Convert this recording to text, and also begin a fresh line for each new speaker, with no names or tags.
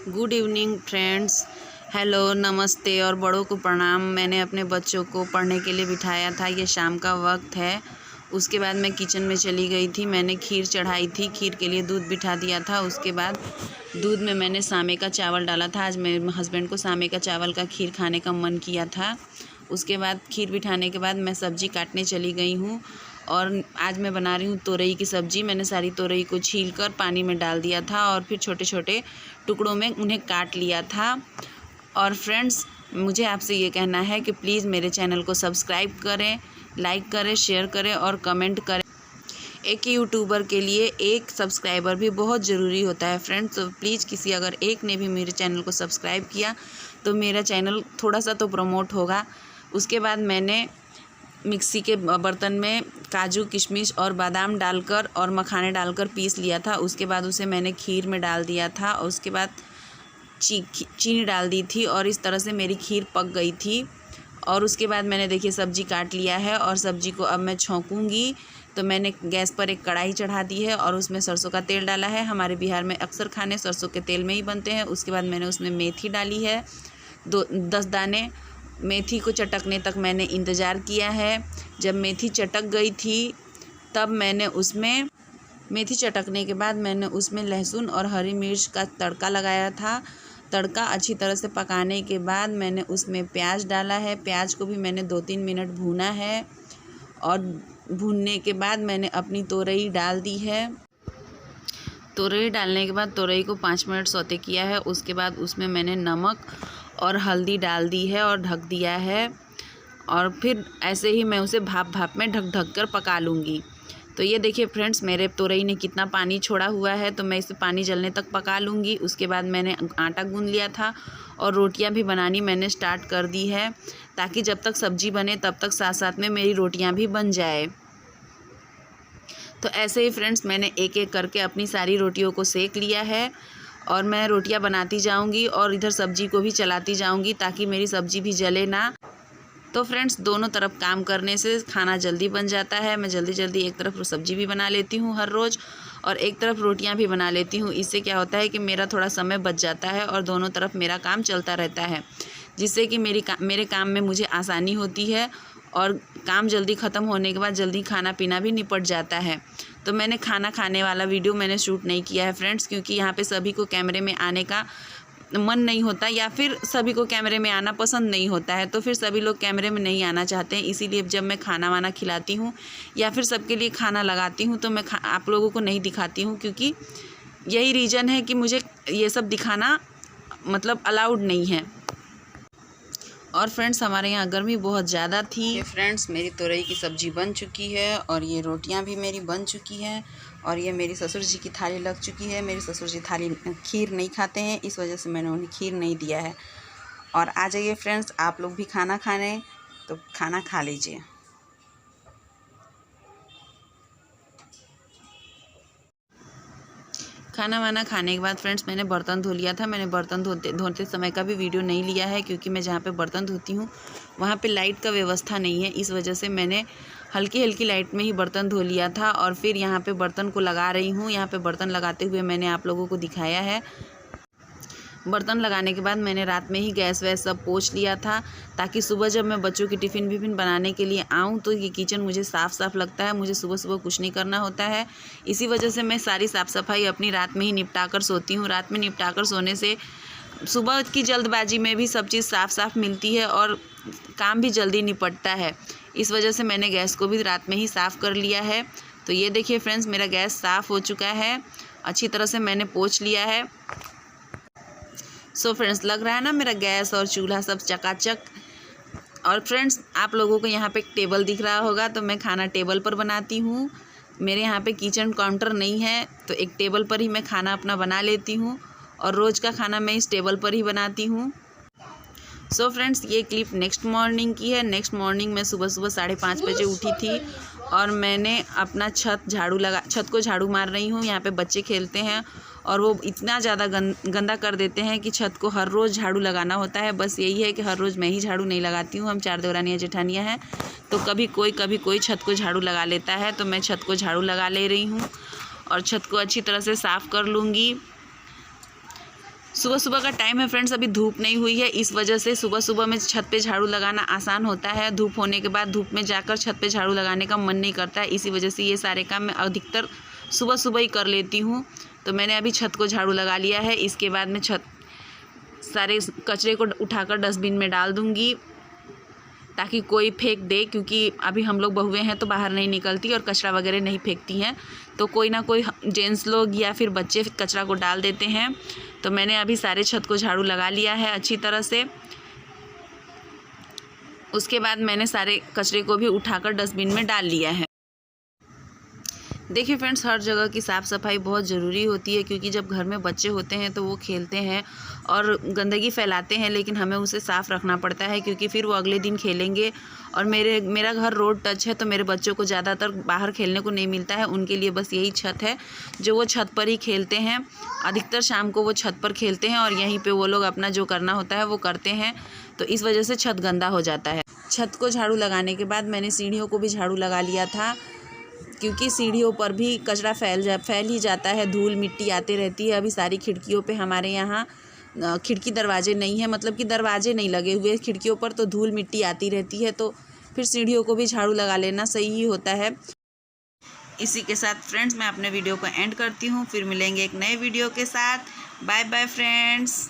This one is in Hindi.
Good evening friends. हेलो, नमस्ते और बड़ों को प्रणाम। मैंने अपने बच्चों को पढ़ने के लिए बिठाया था। ये शाम का वक्त है। उसके बाद मैं किचन में चली गई थी। मैंने खीर चढ़ाई थी। खीर के लिए दूध बिठा दिया था। उसके बाद दूध में मैंने सामे का चावल डाला था। आज मेरे हस्बैंड को सामे का चावल का खीर खाने का मन किया था। उसके बाद खीर बिठाने के बाद मैं सब्ज़ी काटने चली गई हूँ और आज मैं बना रही हूँ तोरई की सब्ज़ी। मैंने सारी तोरई को छीलकर पानी में डाल दिया था और फिर छोटे छोटे टुकड़ों में उन्हें काट लिया था। और फ्रेंड्स, मुझे आपसे ये कहना है कि प्लीज़ मेरे चैनल को सब्सक्राइब करें, लाइक करें, शेयर करें और कमेंट करें। एक यूट्यूबर के लिए एक सब्सक्राइबर भी बहुत ज़रूरी होता है फ्रेंड्स। तो प्लीज़ किसी अगर एक ने भी मेरे चैनल को सब्सक्राइब किया तो मेरा चैनल थोड़ा सा तो प्रमोट होगा। उसके बाद मैंने मिक्सी के बर्तन में काजू, किशमिश और बादाम डालकर और मखाने डालकर पीस लिया था। उसके बाद उसे मैंने खीर में डाल दिया था और उसके बाद चीनी डाल दी थी और इस तरह से मेरी खीर पक गई थी। और उसके बाद मैंने देखिए सब्ज़ी काट लिया है और सब्ज़ी को अब मैं छौंकूँगी। तो मैंने गैस पर एक कढ़ाई चढ़ा दी है और उसमें सरसों का तेल डाला है। हमारे बिहार में अक्सर खाने सरसों के तेल में ही बनते हैं। उसके बाद मैंने उसमें मेथी डाली है, 10 दाने। मेथी को चटकने तक मैंने इंतज़ार किया है। जब मेथी चटक गई थी तब मैंने उसमें मेथी चटकने के बाद मैंने उसमें लहसुन और हरी मिर्च का तड़का लगाया था। तड़का अच्छी तरह से पकाने के बाद मैंने उसमें प्याज डाला है। प्याज को भी मैंने 2-3 मिनट भूना है और भूनने के बाद मैंने अपनी तोरई डाल दी है। तोरई डालने के बाद तोरई को 5 मिनट सौते किया है। उसके बाद उसमें मैंने नमक और हल्दी डाल दी है और ढक दिया है और फिर ऐसे ही मैं उसे भाप में ढक कर पका लूँगी। तो ये देखिए फ्रेंड्स, मेरे तोरई ने कितना पानी छोड़ा हुआ है। तो मैं इसे पानी जलने तक पका लूँगी। उसके बाद मैंने आटा गूँध लिया था और रोटियां भी बनानी मैंने स्टार्ट कर दी है, ताकि जब तक सब्ज़ी बने तब तक साथ साथ में मेरी रोटियां भी बन जाए। तो ऐसे ही फ्रेंड्स, मैंने एक एक करके अपनी सारी रोटियों को सेक लिया है और मैं रोटियां बनाती जाऊंगी और इधर सब्ज़ी को भी चलाती जाऊंगी ताकि मेरी सब्ज़ी भी जले ना। तो फ्रेंड्स, दोनों तरफ काम करने से खाना जल्दी बन जाता है। मैं जल्दी जल्दी एक तरफ सब्ज़ी भी बना लेती हूँ हर रोज़ और एक तरफ रोटियां भी बना लेती हूँ। इससे क्या होता है कि मेरा थोड़ा समय बच जाता है और दोनों तरफ मेरा काम चलता रहता है, जिससे कि मेरे काम में मुझे आसानी होती है और काम जल्दी ख़त्म होने के बाद जल्दी खाना पीना भी निपट जाता है। तो मैंने खाना खाने वाला वीडियो मैंने शूट नहीं किया है फ्रेंड्स, क्योंकि यहाँ पे सभी को कैमरे में आने का मन नहीं होता या फिर सभी को कैमरे में आना पसंद नहीं होता है। तो फिर सभी लोग कैमरे में नहीं आना चाहते हैं। इसीलिए जब मैं खाना वाना खिलाती हूँ या फिर सबके लिए खाना लगाती हूँ तो मैं आप लोगों को नहीं दिखाती हूँ, क्योंकि यही रीज़न है कि मुझे ये सब दिखाना मतलब अलाउड नहीं है। और फ्रेंड्स, हमारे यहाँ गर्मी बहुत ज़्यादा थी। ये फ्रेंड्स, मेरी तोरई की सब्ज़ी बन चुकी है और ये रोटियां भी मेरी बन चुकी हैं और ये मेरी ससुर जी की थाली लग चुकी है। मेरे ससुर जी खीर नहीं खाते हैं, इस वजह से मैंने उन्हें खीर नहीं दिया है। और आ जाइए फ्रेंड्स, आप लोग भी खाना खाने, तो खाना खा लीजिए। खाना वाना खाने के बाद फ्रेंड्स, मैंने बर्तन धो लिया था। मैंने बर्तन धोते समय का भी वीडियो नहीं लिया है, क्योंकि मैं जहाँ पे बर्तन धोती हूँ वहाँ पे लाइट का व्यवस्था नहीं है। इस वजह से मैंने हल्की हल्की लाइट में ही बर्तन धो लिया था और फिर यहाँ पे बर्तन को लगा रही हूँ। यहाँ पे बर्तन लगाते हुए मैंने आप लोगों को दिखाया है। बर्तन लगाने के बाद मैंने रात में ही गैस वैस सब पोंछ लिया था, ताकि सुबह जब मैं बच्चों की टिफ़िन विफ़िन बनाने के लिए आऊँ तो ये किचन मुझे साफ़ साफ़ लगता है। मुझे सुबह सुबह कुछ नहीं करना होता है। इसी वजह से मैं सारी साफ़ सफाई अपनी रात में ही निपटा कर सोती हूँ। रात में निपटा कर सोने से सुबह की जल्दबाजी में भी सब चीज़ साफ़ मिलती है और काम भी जल्दी निपटता है। इस वजह से मैंने गैस को भी रात में ही साफ़ कर लिया है। तो ये देखिए फ्रेंड्स, मेरा गैस साफ़ हो चुका है। अच्छी तरह से मैंने पोंछ लिया है। सो फ्रेंड्स, लग रहा है ना मेरा गैस और चूल्हा सब चकाचक। और फ्रेंड्स, आप लोगों को यहाँ पे एक टेबल दिख रहा होगा, तो मैं खाना टेबल पर बनाती हूँ। मेरे यहाँ पे किचन काउंटर नहीं है, तो एक टेबल पर ही मैं खाना अपना बना लेती हूँ और रोज़ का खाना मैं इस टेबल पर ही बनाती हूँ। सो फ्रेंड्स, ये क्लिप नेक्स्ट मॉर्निंग की है। नेक्स्ट मॉर्निंग मैं सुबह 5:30 बजे उठी थी और मैंने अपना छत को झाड़ू मार रही हूँ। यहाँ पे बच्चे खेलते हैं और वो इतना ज़्यादा गंदा कर देते हैं कि छत को हर रोज़ झाड़ू लगाना होता है। बस यही है कि हर रोज़ मैं ही झाड़ू नहीं लगाती हूँ। हम 4 देवरानियाँ जेठानियाँ हैं, तो कभी कोई छत को झाड़ू लगा लेता है। तो मैं छत को झाड़ू लगा ले रही हूँ और छत को अच्छी तरह से साफ़ कर लूँगी। सुबह सुबह का टाइम है फ्रेंड्स, अभी धूप नहीं हुई है, इस वजह से सुबह सुबह में छत पे झाड़ू लगाना आसान होता है। धूप होने के बाद धूप में जाकर छत पे झाड़ू लगाने का मन नहीं करता है, इसी वजह से ये सारे काम मैं अधिकतर सुबह सुबह ही कर लेती हूँ। तो मैंने अभी छत को झाड़ू लगा लिया है। इसके बाद मैं सारे कचरे को उठाकर डस्टबिन में डाल दूँगी ताकि कोई फेंक दे, क्योंकि अभी हम लोग बहुएं हैं तो बाहर नहीं निकलती और कचरा वगैरह नहीं फेंकती हैं, तो कोई ना कोई जेंट्स लोग या फिर बच्चे कचरा को डाल देते हैं। तो मैंने अभी सारे छत को झाड़ू लगा लिया है अच्छी तरह से। उसके बाद मैंने सारे कचरे को भी उठाकर डस्टबिन में डाल लिया है। देखिए फ्रेंड्स, हर जगह की साफ़ सफाई बहुत ज़रूरी होती है, क्योंकि जब घर में बच्चे होते हैं तो वो खेलते हैं और गंदगी फैलाते हैं, लेकिन हमें उसे साफ़ रखना पड़ता है, क्योंकि फिर वो अगले दिन खेलेंगे। और मेरा घर रोड टच है, तो मेरे बच्चों को ज़्यादातर बाहर खेलने को नहीं मिलता है, उनके लिए बस यही छत है जो वो छत पर ही खेलते हैं। अधिकतर शाम को वो छत पर खेलते हैं और यहीं पर वो लोग अपना जो करना होता है वो करते हैं, तो इस वजह से छत गंदा हो जाता है। छत को झाड़ू लगाने के बाद मैंने सीढ़ियों को भी झाड़ू लगा लिया था, क्योंकि सीढ़ियों पर भी कचरा फैल ही जाता है, धूल मिट्टी आती रहती है। अभी सारी खिड़कियों पे हमारे यहाँ खिड़की दरवाजे नहीं है, मतलब कि दरवाजे नहीं लगे हुए खिड़कियों पर, तो धूल मिट्टी आती रहती है, तो फिर सीढ़ियों को भी झाड़ू लगा लेना सही ही होता है। इसी के साथ फ्रेंड्स मैं अपने वीडियो को एंड करती हूँ, फिर मिलेंगे एक नए वीडियो के साथ। Bye bye friends.